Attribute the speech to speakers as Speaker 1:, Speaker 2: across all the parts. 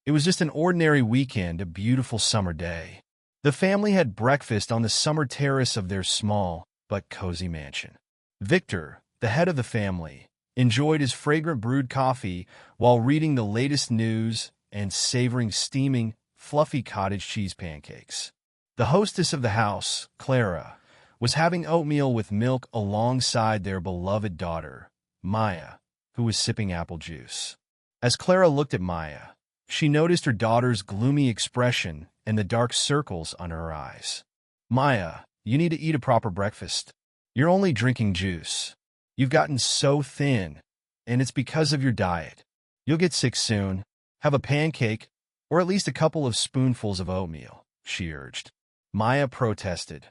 Speaker 1: It was just an ordinary weekend, a beautiful summer day. The family had breakfast on the summer terrace of their small but cozy mansion. Victor, the head of the family, enjoyed his fragrant brewed coffee while reading the latest news and savoring steaming, fluffy cottage cheese pancakes. The hostess of the house, Clara, was having oatmeal with milk alongside their beloved daughter, Maya, who was sipping apple juice. As Clara looked at Maya, she noticed her daughter's gloomy expression and the dark circles under her eyes. "Maya, you need to eat a proper breakfast. You're only drinking juice. You've gotten so thin, and it's because of your diet. You'll get sick soon. Have a pancake, or at least a couple of spoonfuls of oatmeal," she urged. Maya protested.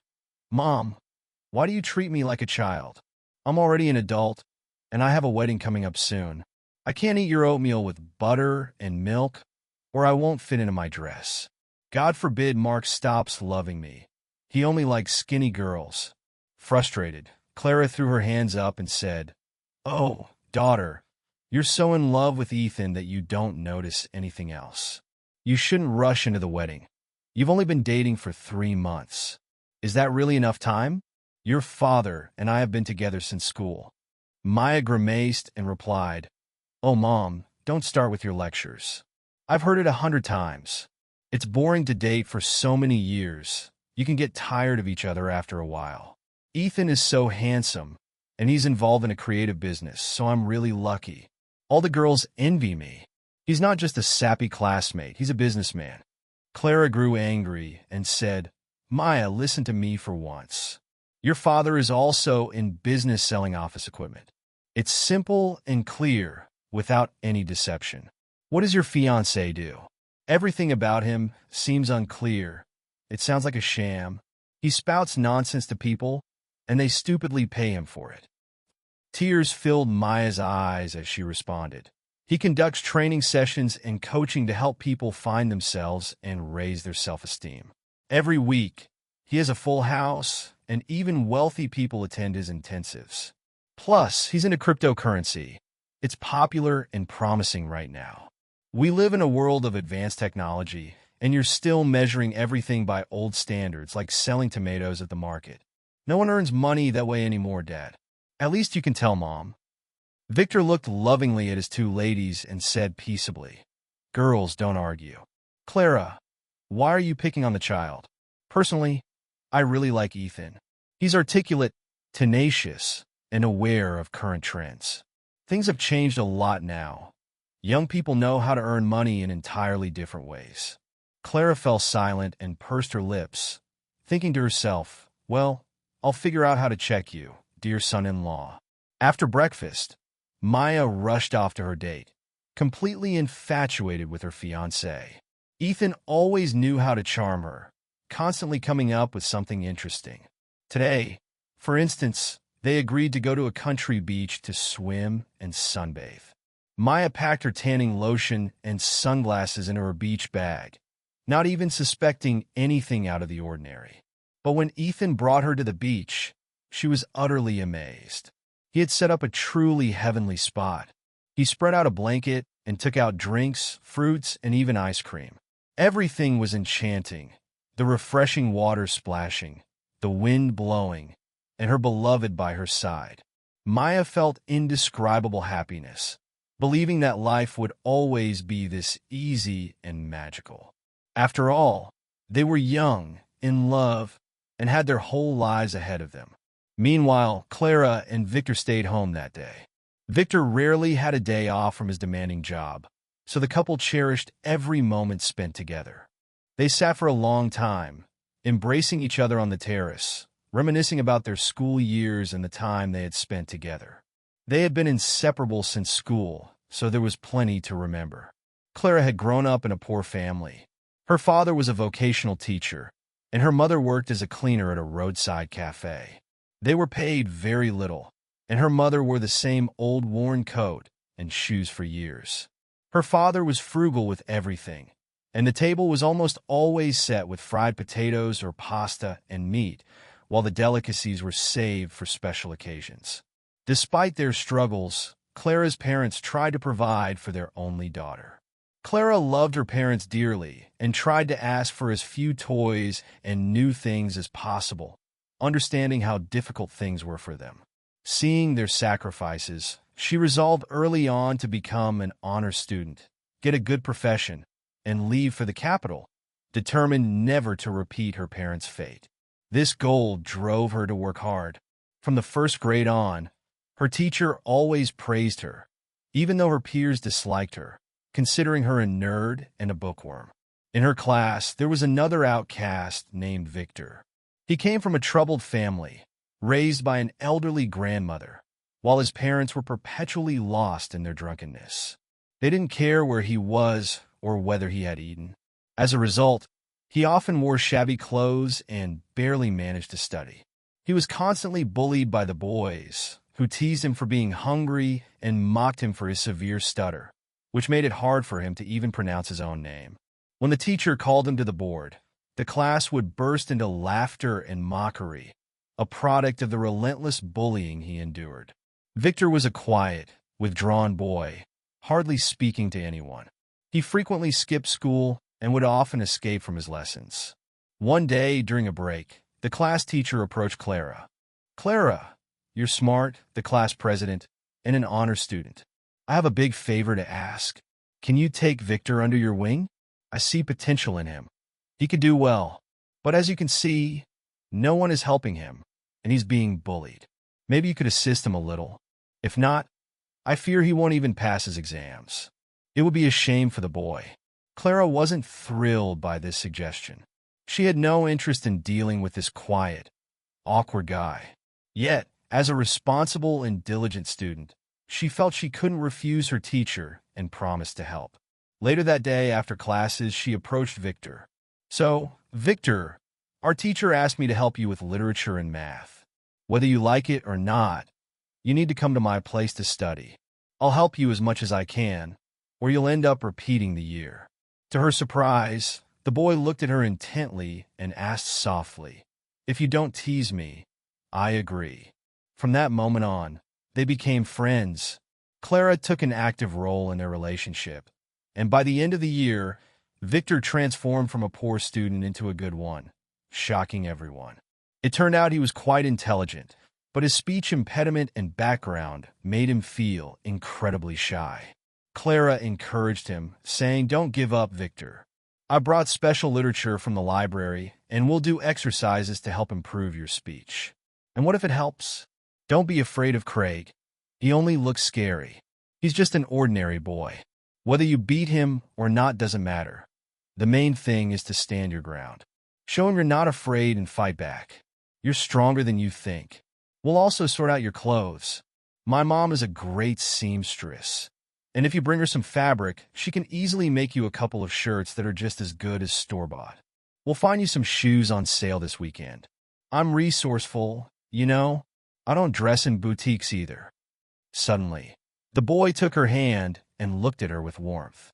Speaker 1: "Mom, why do you treat me like a child? I'm already an adult, and I have a wedding coming up soon. I can't eat your oatmeal with butter and milk, or I won't fit into my dress. God forbid Mark stops loving me. He only likes skinny girls." Frustrated, Clara threw her hands up and said, "Oh, daughter, you're so in love with Ethan that you don't notice anything else. You shouldn't rush into the wedding. You've only been dating for 3 months. Is that really enough time? Your father and I have been together since school." Maya grimaced and replied, "Oh, Mom, don't start with your lectures. I've heard it 100 times. It's boring to date for so many years. You can get tired of each other after a while. Ethan is so handsome, and he's involved in a creative business, so I'm really lucky. All the girls envy me. He's not just a sappy classmate, he's a businessman." Clara grew angry and said, "Maya, listen to me for once. Your father is also in business selling office equipment. It's simple and clear, without any deception. What does your fiancé do? Everything about him seems unclear. It sounds like a sham. He spouts nonsense to people, and they stupidly pay him for it." Tears filled Maya's eyes as she responded. "He conducts training sessions and coaching to help people find themselves and raise their self-esteem. Every week, he has a full house, and even wealthy people attend his intensives. Plus, he's into cryptocurrency. It's popular and promising right now. We live in a world of advanced technology, and you're still measuring everything by old standards like selling tomatoes at the market. No one earns money that way anymore, Dad. At least you can tell Mom." Victor looked lovingly at his two ladies and said peaceably, "Girls don't argue. Clara, why are you picking on the child? Personally, I really like Ethan. He's articulate, tenacious, and aware of current trends. Things have changed a lot now. Young people know how to earn money in entirely different ways." Clara fell silent and pursed her lips, thinking to herself, "Well, I'll figure out how to check you, dear son-in-law." After breakfast, Maya rushed off to her date, completely infatuated with her fiancé. Ethan always knew how to charm her, constantly coming up with something interesting. Today, for instance, they agreed to go to a country beach to swim and sunbathe. Maya packed her tanning lotion and sunglasses into her beach bag, not even suspecting anything out of the ordinary. But when Ethan brought her to the beach, she was utterly amazed. He had set up a truly heavenly spot. He spread out a blanket and took out drinks, fruits, and even ice cream. Everything was enchanting, the refreshing water splashing, the wind blowing, and her beloved by her side. Maya felt indescribable happiness, believing that life would always be this easy and magical. After all, they were young, in love, and had their whole lives ahead of them. Meanwhile, Clara and Victor stayed home that day. Victor rarely had a day off from his demanding job, so the couple cherished every moment spent together. They sat for a long time, embracing each other on the terrace, reminiscing about their school years and the time they had spent together. They had been inseparable since school, so there was plenty to remember. Clara had grown up in a poor family. Her father was a vocational teacher, and her mother worked as a cleaner at a roadside cafe. They were paid very little, and her mother wore the same old worn coat and shoes for years. Her father was frugal with everything, and the table was almost always set with fried potatoes or pasta and meat, while the delicacies were saved for special occasions. Despite their struggles, Clara's parents tried to provide for their only daughter. Clara loved her parents dearly and tried to ask for as few toys and new things as possible, understanding how difficult things were for them. Seeing their sacrifices, she resolved early on to become an honor student, get a good profession, and leave for the capital, determined never to repeat her parents' fate. This goal drove her to work hard. From the first grade on, her teacher always praised her, even though her peers disliked her, considering her a nerd and a bookworm. In her class, there was another outcast named Victor. He came from a troubled family, raised by an elderly grandmother, while his parents were perpetually lost in their drunkenness. They didn't care where he was or whether he had eaten. As a result, he often wore shabby clothes and barely managed to study. He was constantly bullied by the boys, who teased him for being hungry and mocked him for his severe stutter, which made it hard for him to even pronounce his own name. When the teacher called him to the board, the class would burst into laughter and mockery, a product of the relentless bullying he endured. Victor was a quiet, withdrawn boy, hardly speaking to anyone. He frequently skipped school and would often escape from his lessons. One day, during a break, the class teacher approached Clara. "Clara, you're smart, the class president, and an honor student. I have a big favor to ask. Can you take Victor under your wing? I see potential in him. He could do well, but as you can see, no one is helping him, and he's being bullied. Maybe you could assist him a little. If not, I fear he won't even pass his exams. It would be a shame for the boy." Clara wasn't thrilled by this suggestion. She had no interest in dealing with this quiet, awkward guy. Yet, as a responsible and diligent student, she felt she couldn't refuse her teacher and promised to help. Later that day, after classes, she approached Victor. "So, Victor, our teacher asked me to help you with literature and math. Whether you like it or not, you need to come to my place to study. I'll help you as much as I can, or you'll end up repeating the year." To her surprise, the boy looked at her intently and asked softly, "If you don't tease me, I agree." From that moment on, they became friends. Clara took an active role in their relationship, and by the end of the year, Victor transformed from a poor student into a good one, shocking everyone. It turned out he was quite intelligent, but his speech impediment and background made him feel incredibly shy. Clara encouraged him, saying, "Don't give up, Victor. I brought special literature from the library, and we'll do exercises to help improve your speech. And what if it helps? Don't be afraid of Craig. He only looks scary. He's just an ordinary boy. Whether you beat him or not doesn't matter. The main thing is to stand your ground. Show him you're not afraid and fight back. You're stronger than you think. We'll also sort out your clothes. My mom is a great seamstress. And if you bring her some fabric, she can easily make you a couple of shirts that are just as good as store-bought. We'll find you some shoes on sale this weekend. I'm resourceful, you know. I don't dress in boutiques either." Suddenly, the boy took her hand and looked at her with warmth.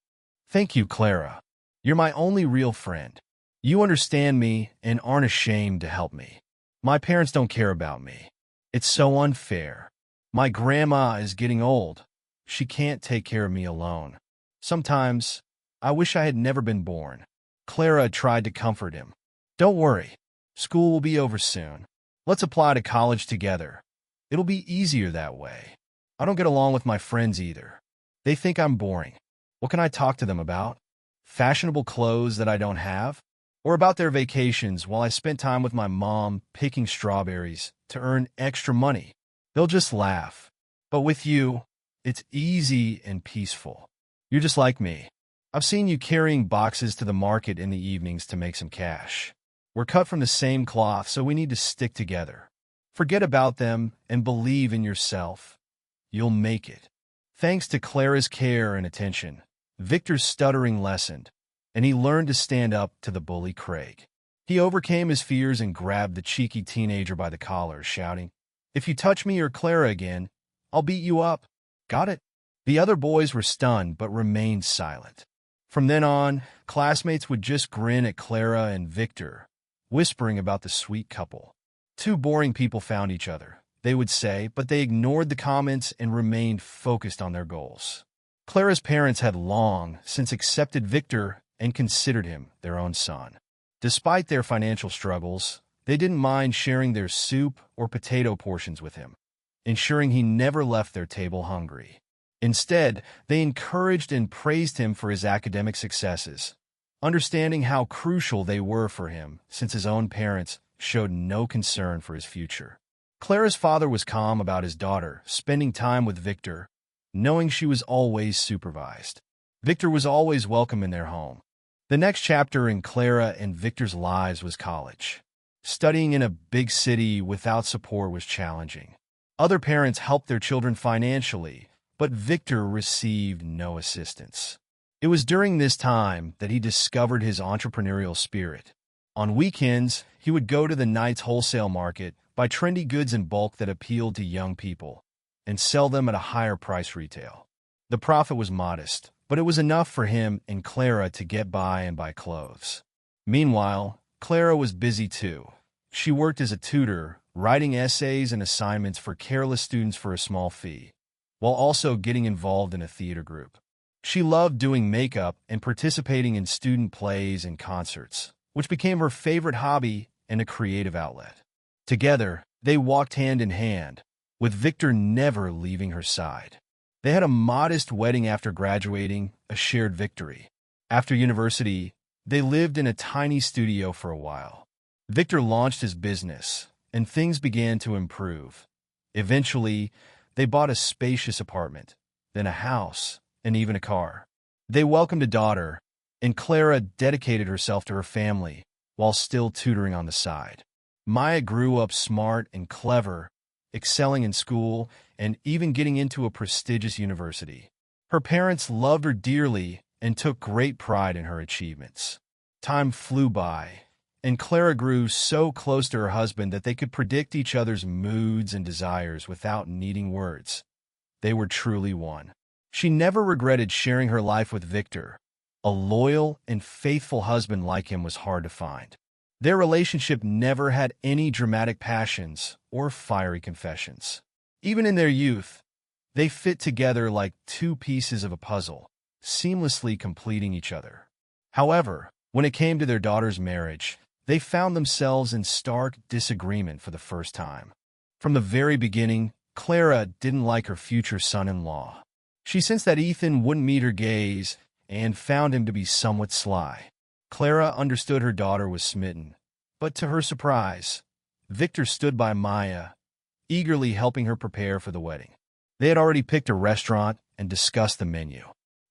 Speaker 1: "Thank you, Clara. You're my only real friend. You understand me and aren't ashamed to help me. My parents don't care about me. It's so unfair. My grandma is getting old. She can't take care of me alone. Sometimes, I wish I had never been born." Clara tried to comfort him. "Don't worry. School will be over soon. Let's apply to college together. It'll be easier that way. I don't get along with my friends either. They think I'm boring. What can I talk to them about? Fashionable clothes that I don't have? Or about their vacations while I spent time with my mom picking strawberries to earn extra money? They'll just laugh. But with you, it's easy and peaceful. You're just like me. I've seen you carrying boxes to the market in the evenings to make some cash. We're cut from the same cloth, so we need to stick together. Forget about them and believe in yourself. You'll make it." Thanks to Clara's care and attention, Victor's stuttering lessened, and he learned to stand up to the bully Craig. He overcame his fears and grabbed the cheeky teenager by the collar, shouting, "If you touch me or Clara again, I'll beat you up. Got it?" The other boys were stunned but remained silent. From then on, classmates would just grin at Clara and Victor, whispering about the sweet couple. "Two boring people found each other," they would say, but they ignored the comments and remained focused on their goals. Clara's parents had long since accepted Victor and considered him their own son. Despite their financial struggles, they didn't mind sharing their soup or potato portions with him, ensuring he never left their table hungry. Instead, they encouraged and praised him for his academic successes, understanding how crucial they were for him since his own parents showed no concern for his future. Clara's father was calm about his daughter spending time with Victor, knowing she was always supervised. Victor was always welcome in their home. The next chapter in Clara and Victor's lives was college. Studying in a big city without support was challenging. Other parents helped their children financially, but Victor received no assistance. It was during this time that he discovered his entrepreneurial spirit. On weekends, he would go to the night's wholesale market, buy trendy goods in bulk that appealed to young people, and sell them at a higher price retail. The profit was modest, but it was enough for him and Clara to get by and buy clothes. Meanwhile, Clara was busy too. She worked as a tutor, writing essays and assignments for careless students for a small fee, while also getting involved in a theater group. She loved doing makeup and participating in student plays and concerts, which became her favorite hobby and a creative outlet. Together, they walked hand in hand, with Victor never leaving her side. They had a modest wedding after graduating, a shared victory. After university, they lived in a tiny studio for a while. Victor launched his business, and things began to improve. Eventually, they bought a spacious apartment, then a house, and even a car. They welcomed a daughter, and Clara dedicated herself to her family while still tutoring on the side. Maya grew up smart and clever, excelling in school and even getting into a prestigious university. Her parents loved her dearly and took great pride in her achievements. Time flew by, and Clara grew so close to her husband that they could predict each other's moods and desires without needing words. They were truly one. She never regretted sharing her life with Victor. A loyal and faithful husband like him was hard to find. Their relationship never had any dramatic passions or fiery confessions. Even in their youth, they fit together like two pieces of a puzzle, seamlessly completing each other. However, when it came to their daughter's marriage, they found themselves in stark disagreement for the first time. From the very beginning, Clara didn't like her future son-in-law. She sensed that Ethan wouldn't meet her gaze and found him to be somewhat sly. Clara understood her daughter was smitten, but to her surprise, Victor stood by Maya, eagerly helping her prepare for the wedding. They had already picked a restaurant and discussed the menu.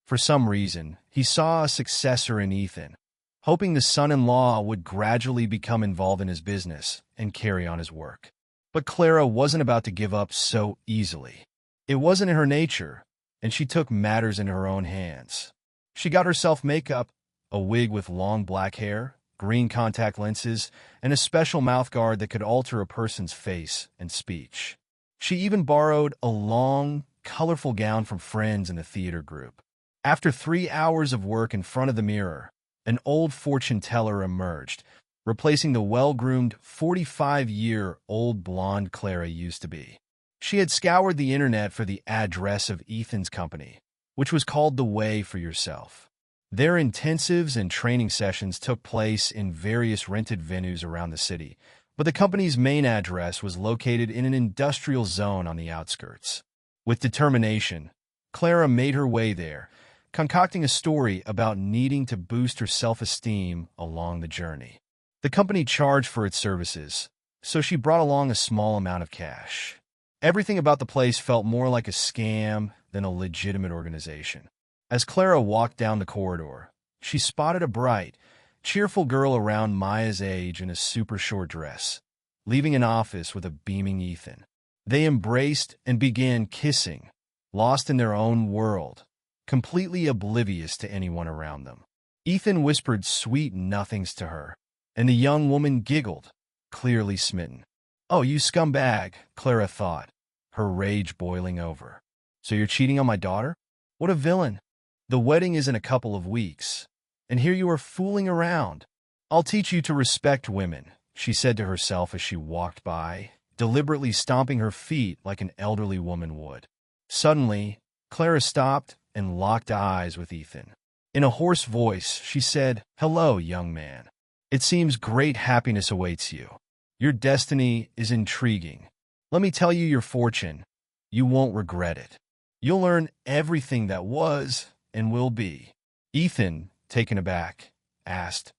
Speaker 1: For some reason, he saw a successor in Ethan, hoping the son-in-law would gradually become involved in his business and carry on his work. But Clara wasn't about to give up so easily. It wasn't in her nature, and she took matters in her own hands. She got herself makeup, a wig with long black hair, green contact lenses, and a special mouthguard that could alter a person's face and speech. She even borrowed a long, colorful gown from friends in the theater group. After 3 hours of work in front of the mirror, an old fortune teller emerged, replacing the well-groomed 45-year-old blonde Clara used to be. She had scoured the internet for the address of Ethan's company, which was called The Way for Yourself. Their intensives and training sessions took place in various rented venues around the city, but the company's main address was located in an industrial zone on the outskirts. With determination, Clara made her way there, concocting a story about needing to boost her self-esteem along the journey. The company charged for its services, so she brought along a small amount of cash. Everything about the place felt more like a scam than a legitimate organization. As Clara walked down the corridor, she spotted a bright, cheerful girl around Maya's age in a super short dress, leaving an office with a beaming Ethan. They embraced and began kissing, lost in their own world, completely oblivious to anyone around them. Ethan whispered sweet nothings to her, and the young woman giggled, clearly smitten. "Oh, you scumbag," Clara thought, her rage boiling over. "So you're cheating on my daughter? What a villain. The wedding is in a couple of weeks, and here you are fooling around. I'll teach you to respect women," she said to herself as she walked by, deliberately stomping her feet like an elderly woman would. Suddenly, Clara stopped and locked eyes with Ethan. In a hoarse voice, she said, "Hello, young man. It seems great happiness awaits you. Your destiny is intriguing. Let me tell you your fortune. You won't regret it. You'll learn everything that was and will be." Ethan, taken aback, asked,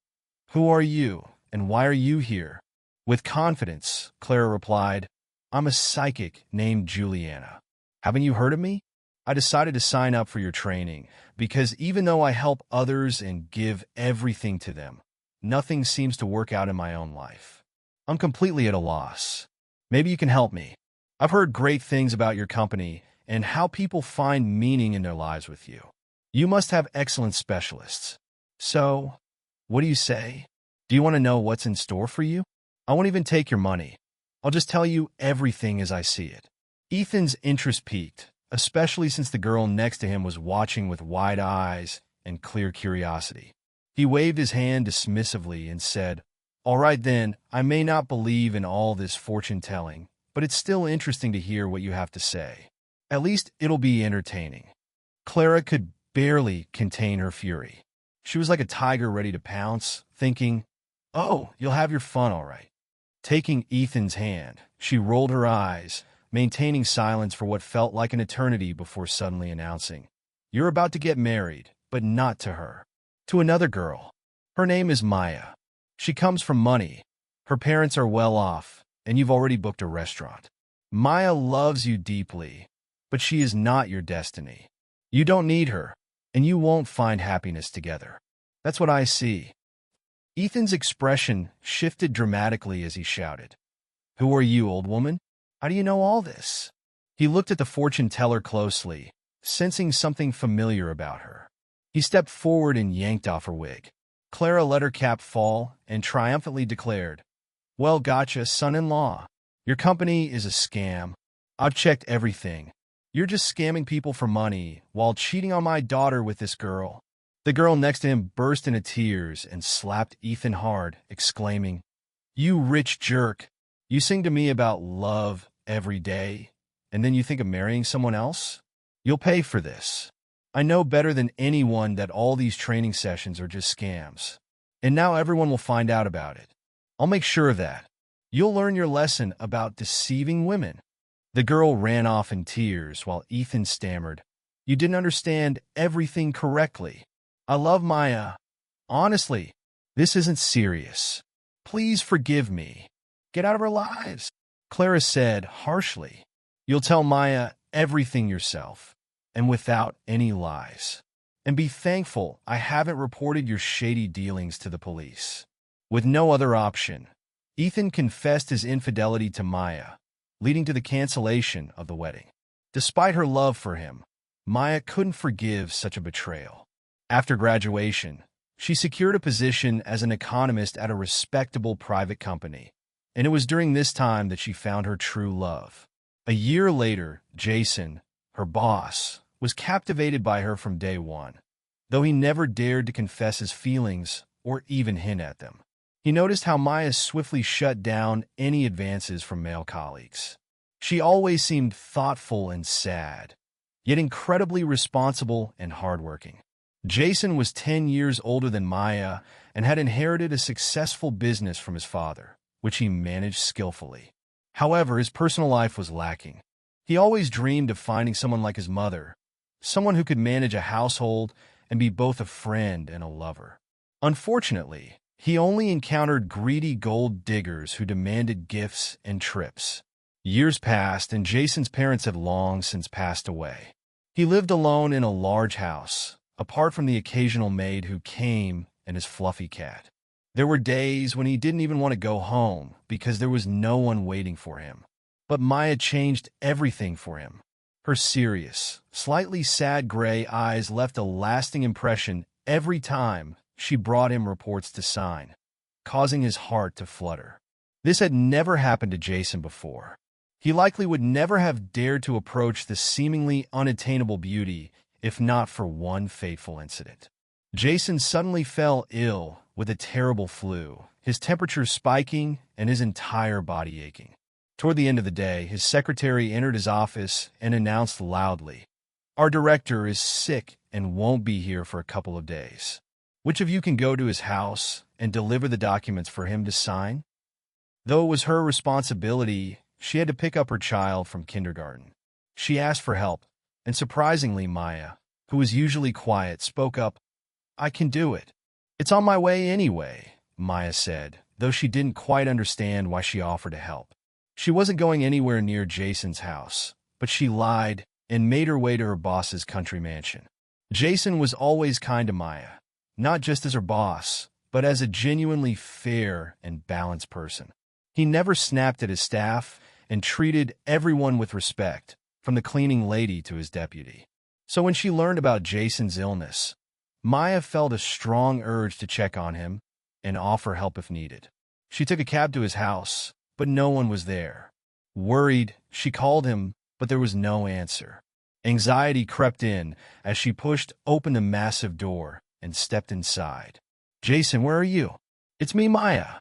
Speaker 1: "Who are you, and why are you here?" With confidence, Clara replied, "I'm a psychic named Juliana. Haven't you heard of me? I decided to sign up for your training because even though I help others and give everything to them, nothing seems to work out in my own life. I'm completely at a loss. Maybe you can help me. I've heard great things about your company and how people find meaning in their lives with you. You must have excellent specialists. So, what do you say? Do you want to know what's in store for you? I won't even take your money. I'll just tell you everything as I see it." Ethan's interest piqued, especially since the girl next to him was watching with wide eyes and clear curiosity. He waved his hand dismissively and said, "All right then, I may not believe in all this fortune-telling, but it's still interesting to hear what you have to say. At least it'll be entertaining." Clara could barely contain her fury. She was like a tiger ready to pounce, thinking, "Oh, you'll have your fun all right." Taking Ethan's hand, she rolled her eyes, maintaining silence for what felt like an eternity before suddenly announcing, "You're about to get married, but not to her. To another girl. Her name is Maya. She comes from money. Her parents are well off, and you've already booked a restaurant. Maya loves you deeply, but she is not your destiny. You don't need her, and you won't find happiness together. That's what I see." Ethan's expression shifted dramatically as he shouted, "Who are you, old woman? How do you know all this?" He looked at the fortune teller closely, sensing something familiar about her. He stepped forward and yanked off her wig. Clara let her cap fall and triumphantly declared, "Well, gotcha, son-in-law. Your company is a scam. I've checked everything. You're just scamming people for money while cheating on my daughter with this girl." The girl next to him burst into tears and slapped Ethan hard, exclaiming, "You rich jerk. You sing to me about love every day, and then you think of marrying someone else? You'll pay for this. I know better than anyone that all these training sessions are just scams. And now everyone will find out about it. I'll make sure of that. You'll learn your lesson about deceiving women." The girl ran off in tears while Ethan stammered, "You didn't understand everything correctly. I love Maya. Honestly, this isn't serious. Please forgive me. Get out of our lives," Clara said harshly. "You'll tell Maya everything yourself, and without any lies. And be thankful I haven't reported your shady dealings to the police." With no other option, Ethan confessed his infidelity to Maya, leading to the cancellation of the wedding. Despite her love for him, Maya couldn't forgive such a betrayal. After graduation, she secured a position as an economist at a respectable private company, and it was during this time that she found her true love. A year later, Jason, her boss, was captivated by her from day one, though he never dared to confess his feelings or even hint at them. He noticed how Maya swiftly shut down any advances from male colleagues. She always seemed thoughtful and sad, yet incredibly responsible and hardworking. Jason was 10 years older than Maya and had inherited a successful business from his father, which he managed skillfully. However, his personal life was lacking. He always dreamed of finding someone like his mother, someone who could manage a household and be both a friend and a lover. Unfortunately, he only encountered greedy gold diggers who demanded gifts and trips. Years passed, and Jason's parents had long since passed away. He lived alone in a large house, apart from the occasional maid who came and his fluffy cat. There were days when he didn't even want to go home because there was no one waiting for him. But Maya changed everything for him. Her serious, slightly sad gray eyes left a lasting impression every time she brought him reports to sign, causing his heart to flutter. This had never happened to Jason before. He likely would never have dared to approach the seemingly unattainable beauty if not for one fateful incident. Jason suddenly fell ill with a terrible flu, his temperature spiking and his entire body aching. Toward the end of the day, his secretary entered his office and announced loudly, Our director is sick and won't be here for a couple of days. Which of you can go to his house and deliver the documents for him to sign?" Though it was her responsibility, she had to pick up her child from kindergarten. She asked for help, and surprisingly, Maya, who was usually quiet, spoke up. "I can do it. It's on my way anyway," Maya said, though she didn't quite understand why she offered to help. She wasn't going anywhere near Jason's house, but she lied and made her way to her boss's country mansion. Jason was always kind to Maya, not just as her boss, but as a genuinely fair and balanced person. He never snapped at his staff and treated everyone with respect, from the cleaning lady to his deputy. So when she learned about Jason's illness, Maya felt a strong urge to check on him and offer help if needed. She took a cab to his house, but no one was there. Worried, she called him, but there was no answer. Anxiety crept in as she pushed open the massive door and stepped inside. "Jason, where are you?" "It's me, Maya.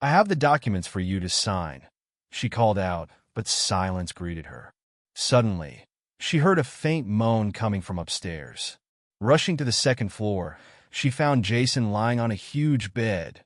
Speaker 1: I have the documents for you to sign," she called out, but silence greeted her. Suddenly, she heard a faint moan coming from upstairs. Rushing to the second floor, she found Jason lying on a huge bed,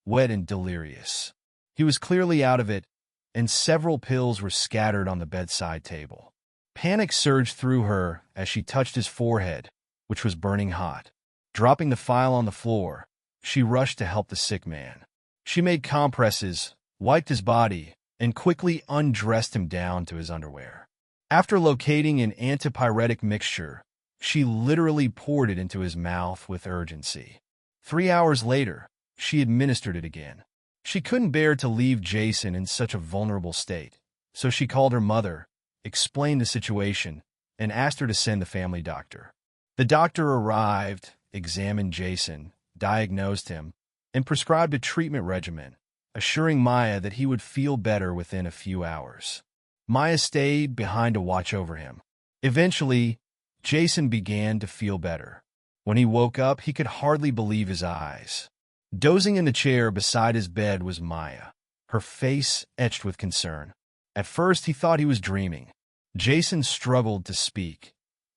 Speaker 1: wet and delirious. He was clearly out of it, and several pills were scattered on the bedside table. Panic surged through her as she touched his forehead, which was burning hot. Dropping the file on the floor, she rushed to help the sick man. She made compresses, wiped his body, and quickly undressed him down to his underwear. After locating an antipyretic mixture, she literally poured it into his mouth with urgency. 3 hours later, she administered it again. She couldn't bear to leave Jason in such a vulnerable state, so she called her mother, explained the situation, and asked her to send the family doctor. The doctor arrived, examined Jason, diagnosed him, and prescribed a treatment regimen, assuring Maya that he would feel better within a few hours. Maya stayed behind to watch over him. Eventually, Jason began to feel better. When he woke up, he could hardly believe his eyes. Dozing in the chair beside his bed was Maya, her face etched with concern. At first, he thought he was dreaming. Jason struggled to speak.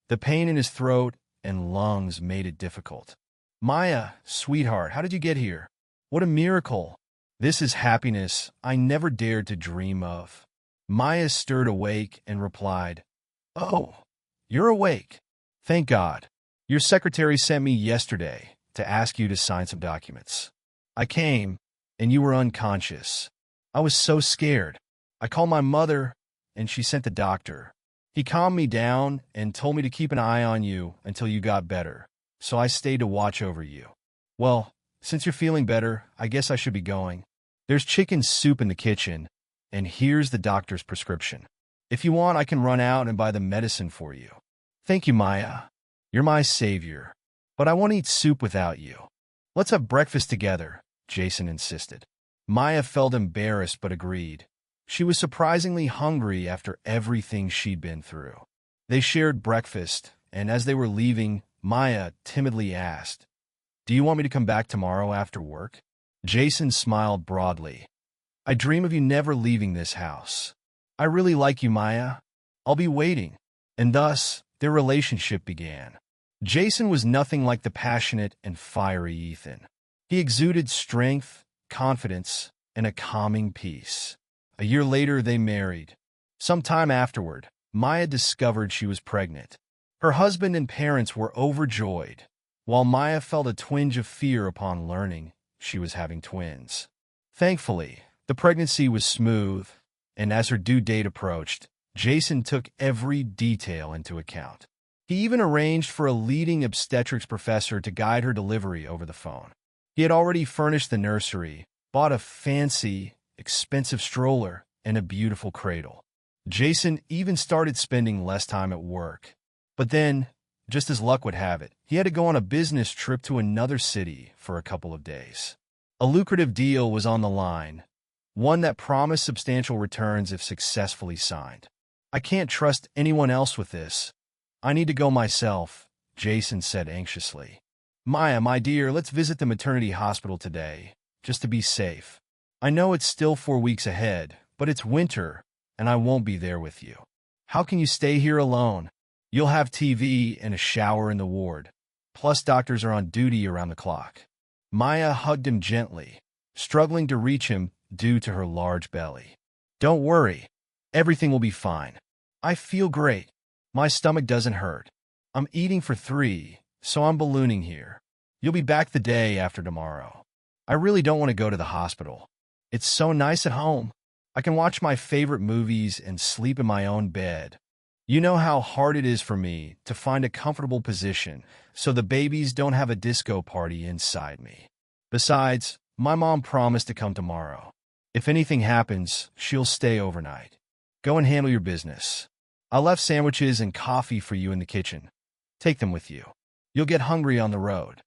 Speaker 1: The pain in his throat and lungs made it difficult. "Maya, sweetheart, how did you get here? What a miracle. This is happiness I never dared to dream of." Maya stirred awake and replied, "Oh, you're awake. Thank God. Your secretary sent me yesterday to ask you to sign some documents. I came, and you were unconscious. I was so scared. I called my mother, and she sent the doctor. He calmed me down and told me to keep an eye on you until you got better, so I stayed to watch over you. Well, since you're feeling better, I guess I should be going. There's chicken soup in the kitchen, and here's the doctor's prescription. If you want, I can run out and buy the medicine for you." "Thank you, Maya. You're my savior. But I won't eat soup without you. Let's have breakfast together," Jason insisted. Maya felt embarrassed but agreed. She was surprisingly hungry after everything she'd been through. They shared breakfast, and as they were leaving, Maya timidly asked, "Do you want me to come back tomorrow after work?" Jason smiled broadly. "I dream of you never leaving this house. I really like you, Maya. I'll be waiting." And thus, their relationship began. Jason was nothing like the passionate and fiery Ethan. He exuded strength, confidence, and a calming peace. A year later, they married. Some time afterward, Maya discovered she was pregnant. Her husband and parents were overjoyed, while Maya felt a twinge of fear upon learning she was having twins. Thankfully, the pregnancy was smooth, and as her due date approached, Jason took every detail into account. He even arranged for a leading obstetrics professor to guide her delivery over the phone. He had already furnished the nursery, bought a fancy, expensive stroller, and a beautiful cradle. Jason even started spending less time at work. But then, just as luck would have it, he had to go on a business trip to another city for a couple of days. A lucrative deal was on the line, one that promised substantial returns if successfully signed. "I can't trust anyone else with this. I need to go myself," Jason said anxiously. "Maya, my dear, let's visit the maternity hospital today, just to be safe. I know it's still 4 weeks ahead, but it's winter, and I won't be there with you. How can you stay here alone?" You'll have TV and a shower in the ward. Plus doctors are on duty around the clock. Maya hugged him gently, struggling to reach him due to her large belly. Don't worry. Everything will be fine. I feel great. My stomach doesn't hurt. I'm eating for 3, so I'm ballooning here. You'll be back the day after tomorrow. I really don't want to go to the hospital. It's so nice at home. I can watch my favorite movies and sleep in my own bed. You know how hard it is for me to find a comfortable position so the babies don't have a disco party inside me. Besides, my mom promised to come tomorrow. If anything happens, she'll stay overnight. Go and handle your business. I left sandwiches and coffee for you in the kitchen. Take them with you. You'll get hungry on the road.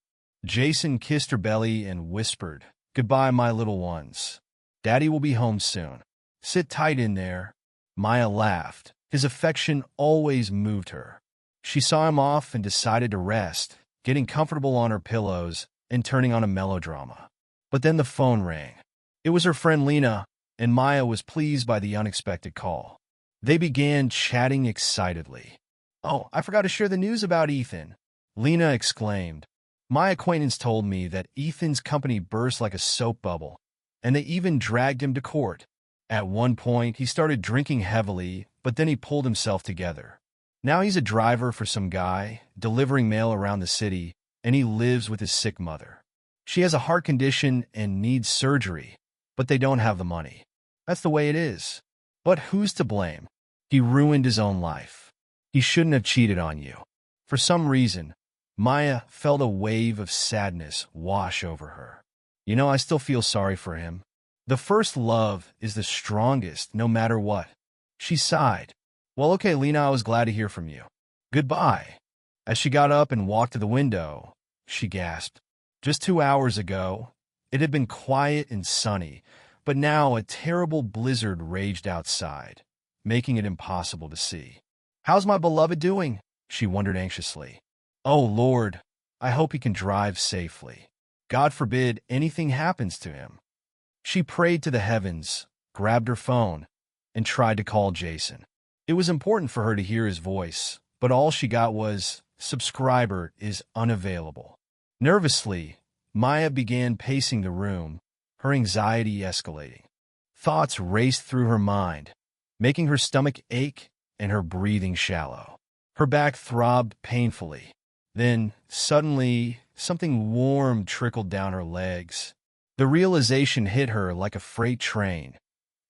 Speaker 1: Jason kissed her belly and whispered, "Goodbye, my little ones. Daddy will be home soon. Sit tight in there." Maya laughed. His affection always moved her. She saw him off and decided to rest, getting comfortable on her pillows and turning on a melodrama. But then the phone rang. It was her friend Lena, and Maya was pleased by the unexpected call. They began chatting excitedly. "Oh, I forgot to share the news about Ethan," Lena exclaimed. "My acquaintance told me that Ethan's company burst like a soap bubble, and they even dragged him to court. At one point, he started drinking heavily, but then he pulled himself together. Now he's a driver for some guy, delivering mail around the city, and he lives with his sick mother. She has a heart condition and needs surgery, but they don't have the money. That's the way it is. But who's to blame? He ruined his own life. He shouldn't have cheated on you." For some reason, Maya felt a wave of sadness wash over her. I still feel sorry for him. The first love is the strongest, no matter what." She sighed. "Well, okay, Lena, I was glad to hear from you. Goodbye." As she got up and walked to the window, she gasped. Just 2 hours ago, it had been quiet and sunny, but now a terrible blizzard raged outside, making it impossible to see. "How's my beloved doing?" she wondered anxiously. "Oh, Lord, I hope he can drive safely. God forbid anything happens to him." She prayed to the heavens, grabbed her phone, and tried to call Jason. It was important for her to hear his voice, but all she got was, "Subscriber is unavailable." Nervously, Maya began pacing the room, her anxiety escalating. Thoughts raced through her mind, making her stomach ache and her breathing shallow. Her back throbbed painfully. Then, suddenly, something warm trickled down her legs. The realization hit her like a freight train.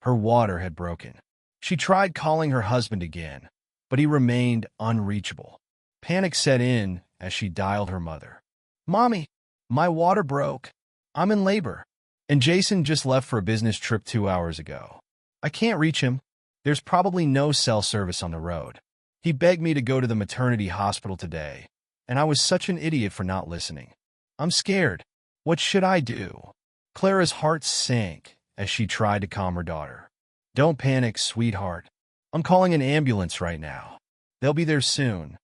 Speaker 1: Her water had broken. She tried calling her husband again, but he remained unreachable. Panic set in as she dialed her mother. "Mommy, my water broke. I'm in labor. And Jason just left for a business trip 2 hours ago. I can't reach him. There's probably no cell service on the road. He begged me to go to the maternity hospital today, and I was such an idiot for not listening. I'm scared. What should I do?" Clara's heart sank as she tried to calm her daughter. "Don't panic, sweetheart. I'm calling an ambulance right now. They'll be there soon."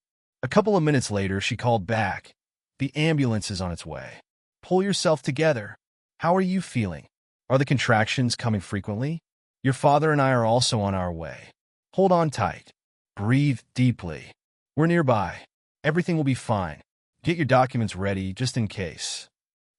Speaker 1: A couple of minutes later, she called back. "The ambulance is on its way. Pull yourself together. How are you feeling? Are the contractions coming frequently? Your father and I are also on our way. Hold on tight. Breathe deeply. We're nearby. Everything will be fine. Get your documents ready just in case."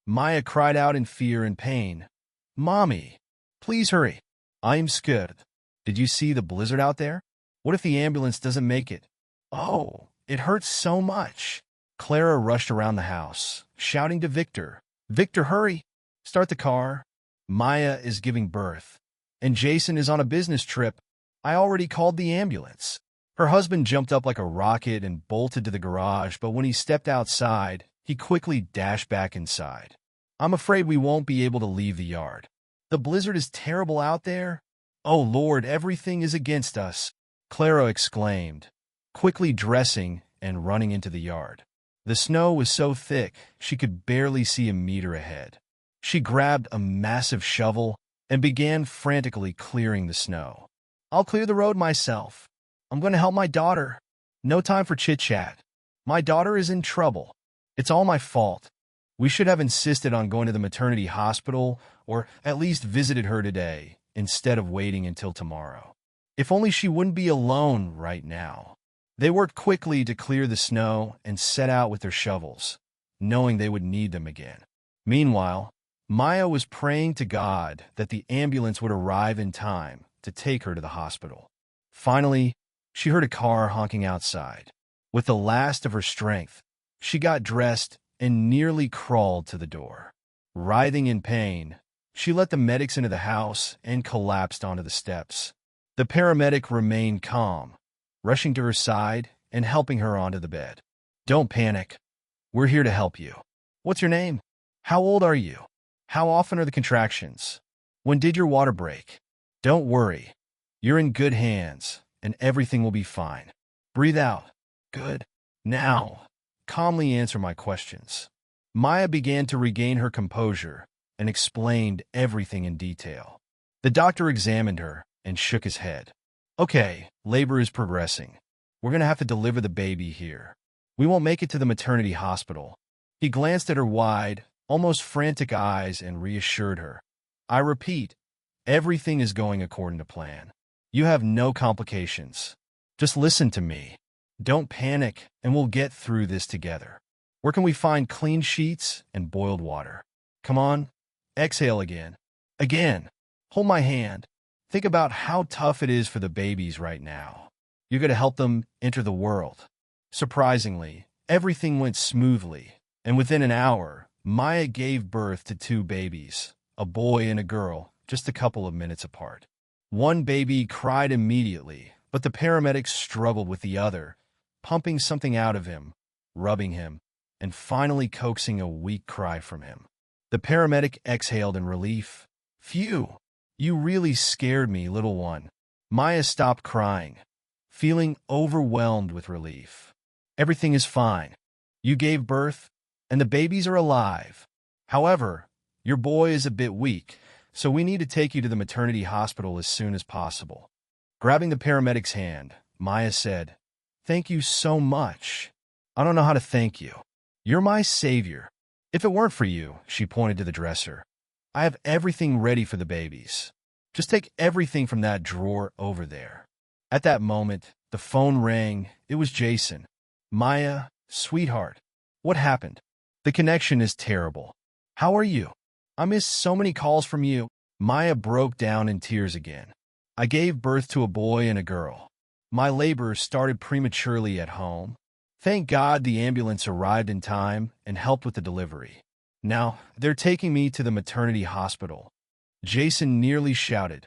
Speaker 1: Maya cried out in fear and pain. "Mommy, please hurry. I'm scared. Did you see the blizzard out there? What if the ambulance doesn't make it? Oh, it hurts so much." Clara rushed around the house, shouting to Victor, "Victor, hurry. Start the car. Maya is giving birth, and Jason is on a business trip. I already called the ambulance." Her husband jumped up like a rocket and bolted to the garage, but when he stepped outside, he quickly dashed back inside. "I'm afraid we won't be able to leave the yard. The blizzard is terrible out there. Oh, Lord, everything is against us," Clara exclaimed, quickly dressing and running into the yard. The snow was so thick she could barely see a meter ahead. She grabbed a massive shovel and began frantically clearing the snow. "I'll clear the road myself. I'm going to help my daughter. No time for chit-chat. My daughter is in trouble. It's all my fault. We should have insisted on going to the maternity hospital or at least visited her today instead of waiting until tomorrow. If only she wouldn't be alone right now." They worked quickly to clear the snow and set out with their shovels, knowing they would need them again. Meanwhile, Maya was praying to God that the ambulance would arrive in time to take her to the hospital. Finally, she heard a car honking outside. With the last of her strength, she got dressed and nearly crawled to the door. Writhing in pain, she let the medics into the house and collapsed onto the steps. The paramedic remained calm, rushing to her side and helping her onto the bed. "Don't panic. We're here to help you. What's your name? How old are you? How often are the contractions? When did your water break? Don't worry. You're in good hands, and everything will be fine. Breathe out. Good. Now, calmly answer my questions." Maya began to regain her composure and explained everything in detail. The doctor examined her and shook his head. "Okay, labor is progressing. We're going to have to deliver the baby here. We won't make it to the maternity hospital." He glanced at her wide, almost frantic eyes and reassured her. "I repeat, everything is going according to plan. You have no complications. Just listen to me. Don't panic, and we'll get through this together. Where can we find clean sheets and boiled water? Come on, exhale again. Again. Hold my hand. Think about how tough it is for the babies right now. You're going to help them enter the world." Surprisingly, everything went smoothly, and within an hour, Maya gave birth to 2 babies, a boy and a girl, just a couple of minutes apart. One baby cried immediately, but the paramedics struggled with the other, pumping something out of him, rubbing him, and finally coaxing a weak cry from him. The paramedic exhaled in relief. "Phew, you really scared me, little one." Maya stopped crying, feeling overwhelmed with relief. "Everything is fine. You gave birth, and the babies are alive. However, your boy is a bit weak, so we need to take you to the maternity hospital as soon as possible." Grabbing the paramedic's hand, Maya said, "Thank you so much. I don't know how to thank you. You're my savior. If it weren't for you," she pointed to the dresser, "I have everything ready for the babies. Just take everything from that drawer over there." At that moment, the phone rang. It was Jason. "Maya, sweetheart, what happened? The connection is terrible. How are you? I missed so many calls from you." Maya broke down in tears again. "I gave birth to a boy and a girl. My labor started prematurely at home. Thank God the ambulance arrived in time and helped with the delivery. Now, they're taking me to the maternity hospital." Jason nearly shouted,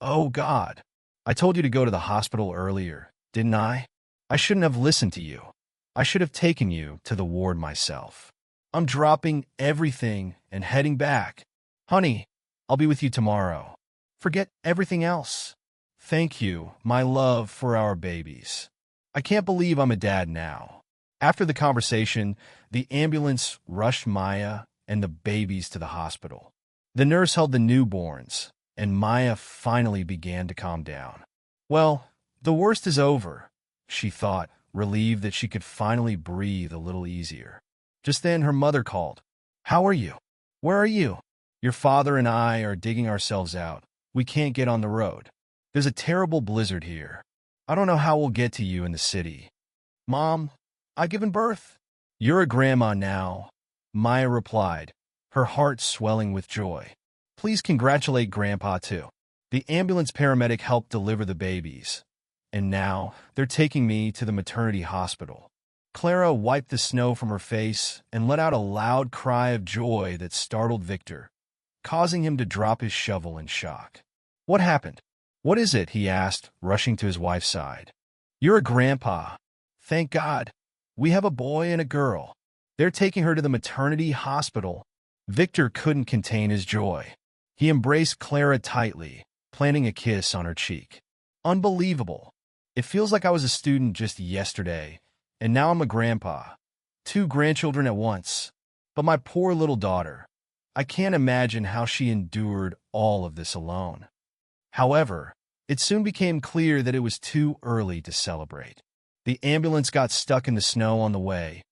Speaker 1: "Oh God, I told you to go to the hospital earlier, didn't I? I shouldn't have listened to you. I should have taken you to the ward myself. I'm dropping everything and heading back. Honey, I'll be with you tomorrow. Forget everything else. Thank you, my love, for our babies. I can't believe I'm a dad now." After the conversation, the ambulance rushed Maya and the babies to the hospital. The nurse held the newborns, and Maya finally began to calm down. Well, the worst is over, she thought, relieved that she could finally breathe a little easier. Just then her mother called. "How are you? Where are you?" "Your father and I are digging ourselves out. We can't get on the road. There's a terrible blizzard here. I don't know how we'll get to you in the city." "Mom, I've given birth." "You're a grandma now," Maya replied, her heart swelling with joy. "Please congratulate Grandpa, too." The ambulance paramedic helped deliver the babies, and now they're taking me to the maternity hospital. Clara wiped the snow from her face and let out a loud cry of joy that startled Victor, causing him to drop his shovel in shock. "What happened? What is it?" he asked, rushing to his wife's side. "You're a grandpa. Thank God. We have a boy and a girl. They're taking her to the maternity hospital." Victor couldn't contain his joy. He embraced Clara tightly, planting a kiss on her cheek. "Unbelievable. It feels like I was a student just yesterday, and now I'm a grandpa. 2 grandchildren at once. But my poor little daughter. I can't imagine how she endured all of this alone." However, it soon became clear that it was too early to celebrate. The ambulance got stuck in the snow on the way,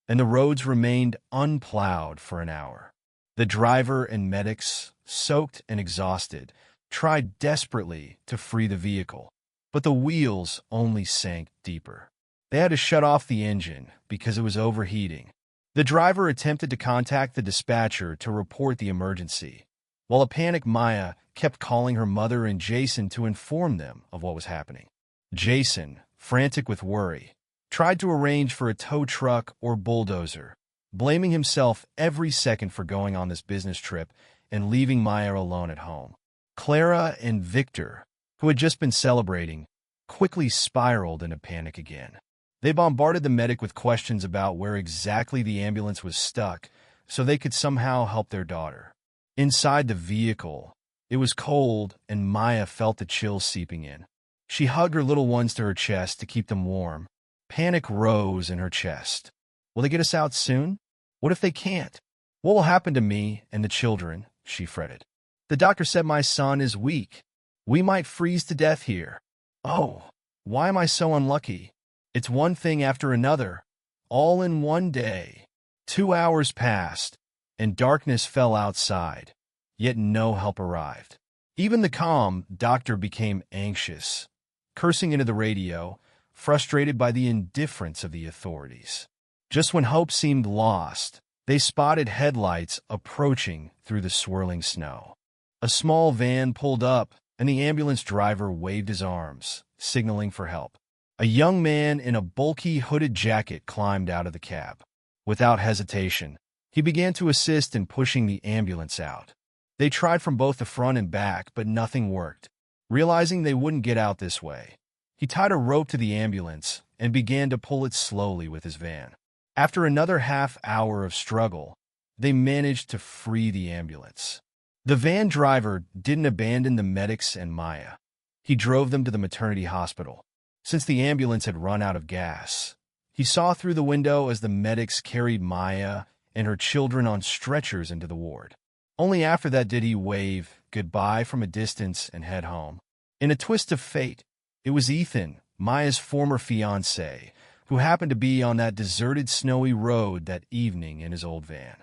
Speaker 1: and the roads remained unplowed for an hour. The driver and medics, soaked and exhausted, tried desperately to free the vehicle, but the wheels only sank deeper. They had to shut off the engine because it was overheating. The driver attempted to contact the dispatcher to report the emergency, while a panicked Maya kept calling her mother and Jason to inform them of what was happening. Jason, frantic with worry, tried to arrange for a tow truck or bulldozer, blaming himself every second for going on this business trip and leaving Maya alone at home. Clara and Victor, who had just been celebrating, quickly spiraled into panic again. They bombarded the medic with questions about where exactly the ambulance was stuck so they could somehow help their daughter. Inside the vehicle, it was cold and Maya felt the chills seeping in. She hugged her little ones to her chest to keep them warm. Panic rose in her chest. Will they get us out soon? What if they can't? What will happen to me and the children? She fretted. The doctor said my son is weak. We might freeze to death here. Oh, why am I so unlucky? It's one thing after another, all in one day. 2 hours passed, and darkness fell outside, yet no help arrived. Even the calm doctor became anxious, cursing into the radio, frustrated by the indifference of the authorities. Just when hope seemed lost, they spotted headlights approaching through the swirling snow. A small van pulled up, and the ambulance driver waved his arms, signaling for help. A young man in a bulky hooded jacket climbed out of the cab. Without hesitation, he began to assist in pushing the ambulance out. They tried from both the front and back, but nothing worked. Realizing they wouldn't get out this way, he tied a rope to the ambulance and began to pull it slowly with his van. After another half hour of struggle, they managed to free the ambulance. The van driver didn't abandon the medics and Maya. He drove them to the maternity hospital. Since the ambulance had run out of gas, he saw through the window as the medics carried Maya and her children on stretchers into the ward. Only after that did he wave goodbye from a distance and head home. In a twist of fate, it was Ethan, Maya's former fiancé, who happened to be on that deserted snowy road that evening in his old van.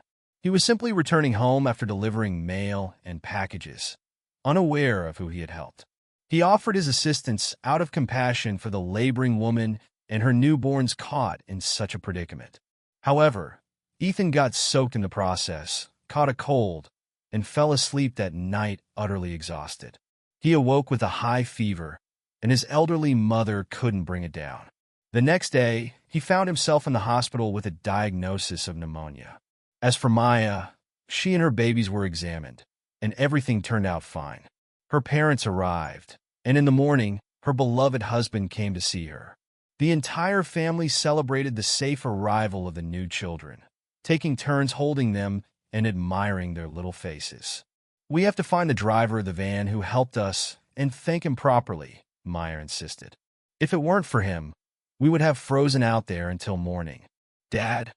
Speaker 1: He was simply returning home after delivering mail and packages, unaware of who he had helped. He offered his assistance out of compassion for the laboring woman and her newborns caught in such a predicament. However, Ethan got soaked in the process, caught a cold, and fell asleep that night utterly exhausted. He awoke with a high fever, and his elderly mother couldn't bring it down. The next day, he found himself in the hospital with a diagnosis of pneumonia. As for Maya, she and her babies were examined, and everything turned out fine. Her parents arrived, and in the morning, her beloved husband came to see her. The entire family celebrated the safe arrival of the new children, taking turns holding them and admiring their little faces. We have to find the driver of the van who helped us and thank him properly, Maya insisted. If it weren't for him, we would have frozen out there until morning. Dad,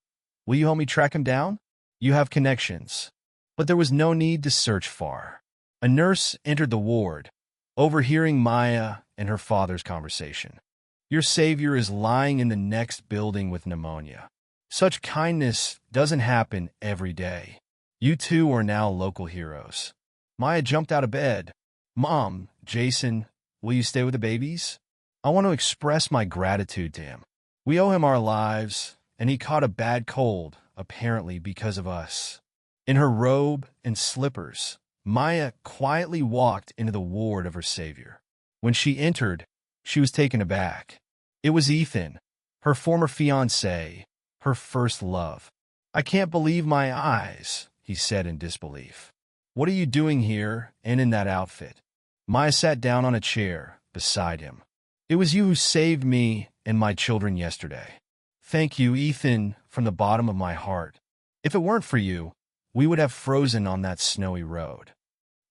Speaker 1: will you help me track him down? You have connections. But there was no need to search far. A nurse entered the ward, overhearing Maya and her father's conversation. Your savior is lying in the next building with pneumonia. Such kindness doesn't happen every day. You two are now local heroes. Maya jumped out of bed. Mom, Jason, will you stay with the babies? I want to express my gratitude to him. We owe him our lives, and he caught a bad cold, apparently because of us. In her robe and slippers, Maya quietly walked into the ward of her savior. When she entered, she was taken aback. It was Ethan, her former fiancé, her first love. I can't believe my eyes, he said in disbelief. What are you doing here and in that outfit? Maya sat down on a chair beside him. It was you who saved me and my children yesterday. Thank you, Ethan, from the bottom of my heart. If it weren't for you, we would have frozen on that snowy road.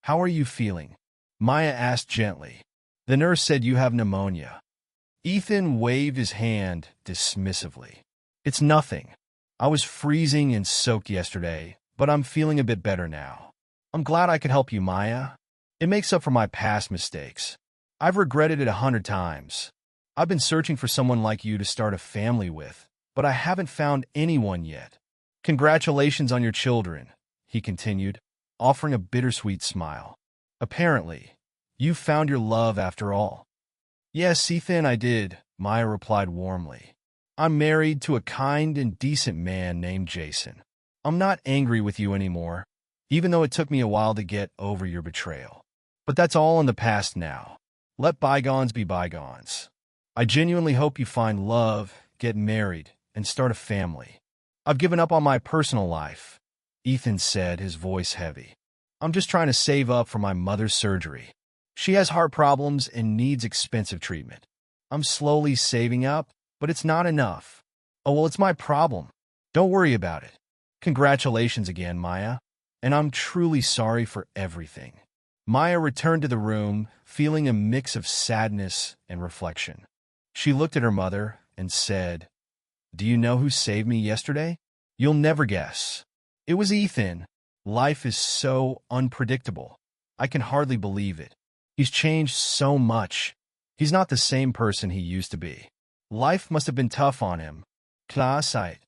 Speaker 1: How are you feeling? Maya asked gently. The nurse said you have pneumonia. Ethan waved his hand dismissively. It's nothing. I was freezing and soaked yesterday, but I'm feeling a bit better now. I'm glad I could help you, Maya. It makes up for my past mistakes. I've regretted it 100 times. I've been searching for someone like you to start a family with, but I haven't found anyone yet. Congratulations on your children, he continued, offering a bittersweet smile. Apparently, you found your love after all. Yes, Ethan, I did, Maya replied warmly. I'm married to a kind and decent man named Jason. I'm not angry with you anymore, even though it took me a while to get over your betrayal. But that's all in the past now. Let bygones be bygones. I genuinely hope you find love, get married, and start a family. I've given up on my personal life, Ethan said, his voice heavy. I'm just trying to save up for my mother's surgery. She has heart problems and needs expensive treatment. I'm slowly saving up, but it's not enough. Oh, well, it's my problem. Don't worry about it. Congratulations again, Maya. And I'm truly sorry for everything. Maya returned to the room, feeling a mix of sadness and reflection. She looked at her mother and said, "Do you know who saved me yesterday? You'll never guess. It was Ethan. Life is so unpredictable. I can hardly believe it. He's changed so much. He's not the same person he used to be. Life must have been tough on him. Klarsight.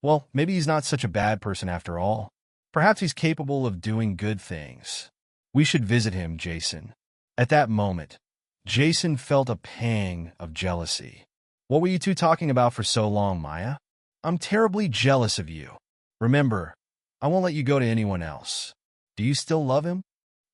Speaker 1: Well, maybe he's not such a bad person after all. Perhaps he's capable of doing good things. We should visit him, Jason." At that moment, Jason felt a pang of jealousy. "What were you two talking about for so long, Maya? I'm terribly jealous of you. Remember, I won't let you go to anyone else. Do you still love him?"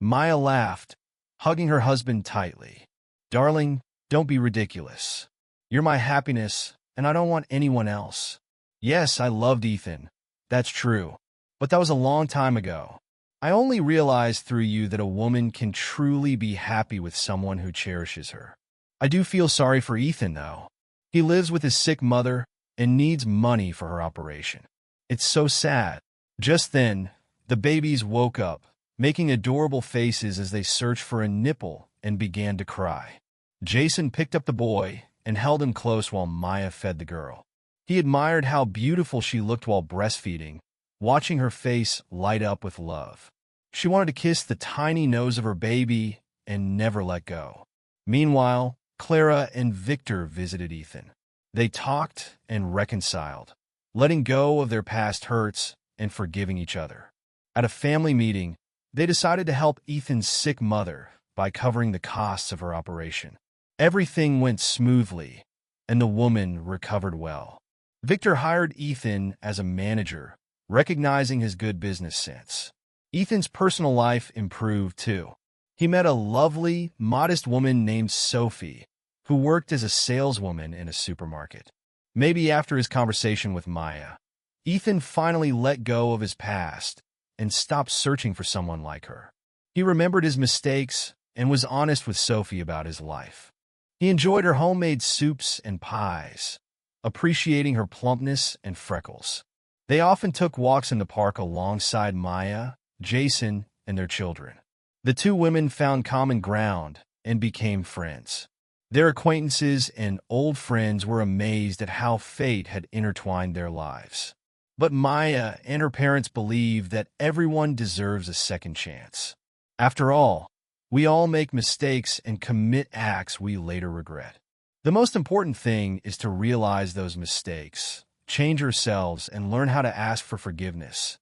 Speaker 1: Maya laughed, hugging her husband tightly. "Darling, don't be ridiculous. You're my happiness, and I don't want anyone else. Yes, I loved Ethan. That's true. But that was a long time ago. I only realized through you that a woman can truly be happy with someone who cherishes her. I do feel sorry for Ethan, though. He lives with his sick mother and needs money for her operation. It's so sad." Just then, the babies woke up, making adorable faces as they searched for a nipple and began to cry. Jason picked up the boy and held him close while Maya fed the girl. He admired how beautiful she looked while breastfeeding, watching her face light up with love. She wanted to kiss the tiny nose of her baby and never let go. Meanwhile, Clara and Victor visited Ethan. They talked and reconciled, letting go of their past hurts and forgiving each other. At a family meeting, they decided to help Ethan's sick mother by covering the costs of her operation. Everything went smoothly, and the woman recovered well. Victor hired Ethan as a manager, recognizing his good business sense. Ethan's personal life improved too. He met a lovely, modest woman named Sophie, who worked as a saleswoman in a supermarket. Maybe after his conversation with Maya, Ethan finally let go of his past and stopped searching for someone like her. He remembered his mistakes and was honest with Sophie about his life. He enjoyed her homemade soups and pies, appreciating her plumpness and freckles. They often took walks in the park alongside Maya, Jason, and their children. The two women found common ground and became friends. Their acquaintances and old friends were amazed at how fate had intertwined their lives. But Maya and her parents believed that everyone deserves a second chance. After all, we all make mistakes and commit acts we later regret. The most important thing is to realize those mistakes, change ourselves, and learn how to ask for forgiveness.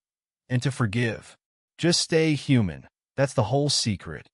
Speaker 1: And to forgive. Just stay human. That's the whole secret.